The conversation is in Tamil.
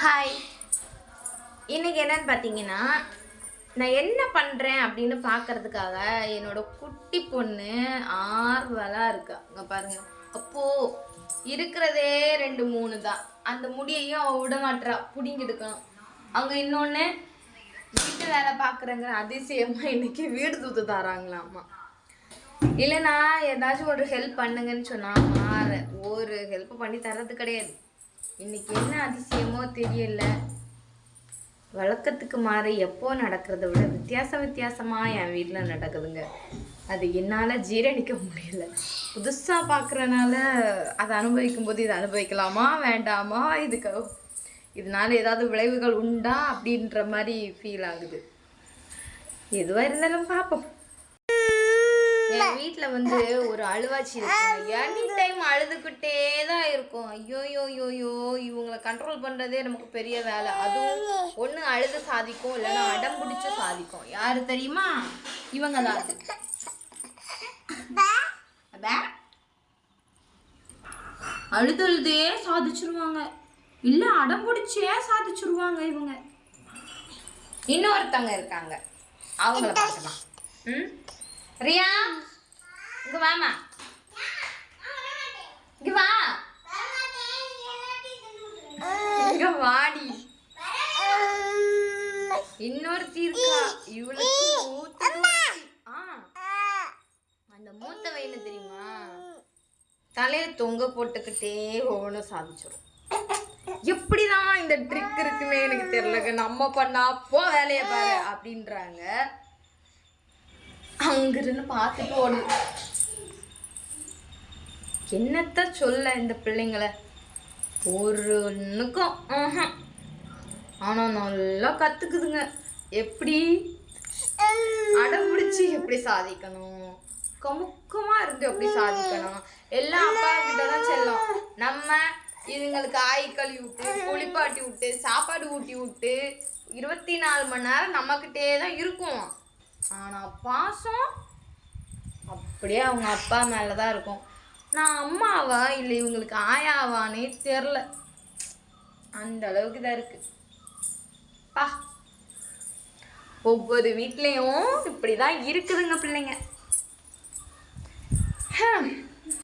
ஹாய். இன்னைக்கு என்னன்னு பார்த்தீங்கன்னா, நான் என்ன பண்ணுறேன் அப்படின்னு பார்க்கறதுக்காக என்னோட குட்டி பொண்ணு ஆர்வலாக இருக்கா. அங்கே பாருங்க. அப்போ இருக்கிறதே 2 3 தான். அந்த முடியையும் அவள் விட மாட்டா, பிடிங்கி எடுக்கணும். அங்கே இன்னொன்று வீட்டு வேலை பார்க்குறேங்கிற அதிசயமாக இன்னைக்கு வீடு தூத்து தராங்களாம்மா. இல்லைனா ஏதாச்சும் ஒரு ஹெல்ப் பண்ணுங்கன்னு சொன்னால் ஒரு ஹெல்ப் பண்ணி தர்றது கிடையாது. இன்னைக்கு என்ன அதிசயமோ தெரியல, வழக்கத்துக்கு மாறி எப்போ நடக்கிறத விட வித்தியாசமாக என் வீட்டில் நடக்குதுங்க. அது என்னால் ஜீரணிக்க முடியல. புதுசாக பார்க்குறனால அதை அனுபவிக்கும் போது இதை அனுபவிக்கலாமா வேண்டாமா, இதனால ஏதாவது விளைவுகள் உண்டா அப்படின்ற மாதிரி ஃபீல் ஆகுது. எதுவாக இருந்தாலும் பார்ப்போம். என் வீட்டில் வந்து ஒரு அழுவாச்சி இருக்குங்க. எனி டைம் அழுதுகிட்டே தான் இருக்கும். ஐயோயோயோயோ, இவங்களை கண்ட்ரோல் பண்ணுறதே நமக்கு பெரிய வேலை. அதுவும் ஒன்று அழுது சாதிக்கும், இல்லைன்னா அடம் பிடிச்சி சாதிக்கும். யாரு தெரியுமா? இவங்க தான். அழுதழுதே சாதிச்சிருவாங்க, இல்லை அடம் பிடிச்சே சாதிச்சிருவாங்க இவங்க. இன்னொருத்தவங்க இருக்காங்க, அவங்கள பார்க்கலாம். ரியா, இங்க வாமா, இங்க வா, இங்க வாடி. இன்னொருத்தி இருக்கா, இவளுக்கு அந்த மூத்த வயல தெரியுமா, தலையில தொங்க போட்டுக்கிட்டே ஒவ்வொன்றும் சாதிச்சிடும். எப்படிதான் இந்த ட்ரிக் இருக்குன்னு எனக்கு தெரியலங்க. நம்ம பண்ணா அப்போ வேலையை பாரு அப்படின்றாங்க. அங்கிருந்து பார்த்துட்டு ஓடு. என்னத்த சொல்ல இந்த பிள்ளைங்களை, ஒன்றுக்கும் ஆனால் நல்லா கற்றுக்குதுங்க. எப்படி அடம் பிடிச்சி எப்படி சாதிக்கணும், கமுக்கமாக இருந்து எப்படி சாதிக்கணும். எல்லாம் அப்பா கிட்ட தான் செல்லும். நம்ம இதுங்களுக்கு ஆய் கழுவி விட்டு, குளிப்பாட்டி விட்டு, சாப்பாடு ஊட்டி விட்டு 24 மணி நேரம் நம்மக்கிட்டே தான் இருக்கும். ஆனால் பாசம் அப்படியே அவங்க அப்பா மேலே தான் இருக்கும். நான் அம்மாவா இல்லை இவங்களுக்கு ஆயாவானே தெரில, அந்த அளவுக்கு தான் இருக்கு. ஒவ்வொரு வீட்லேயும் இப்படி தான் இருக்குதுங்க பிள்ளைங்க.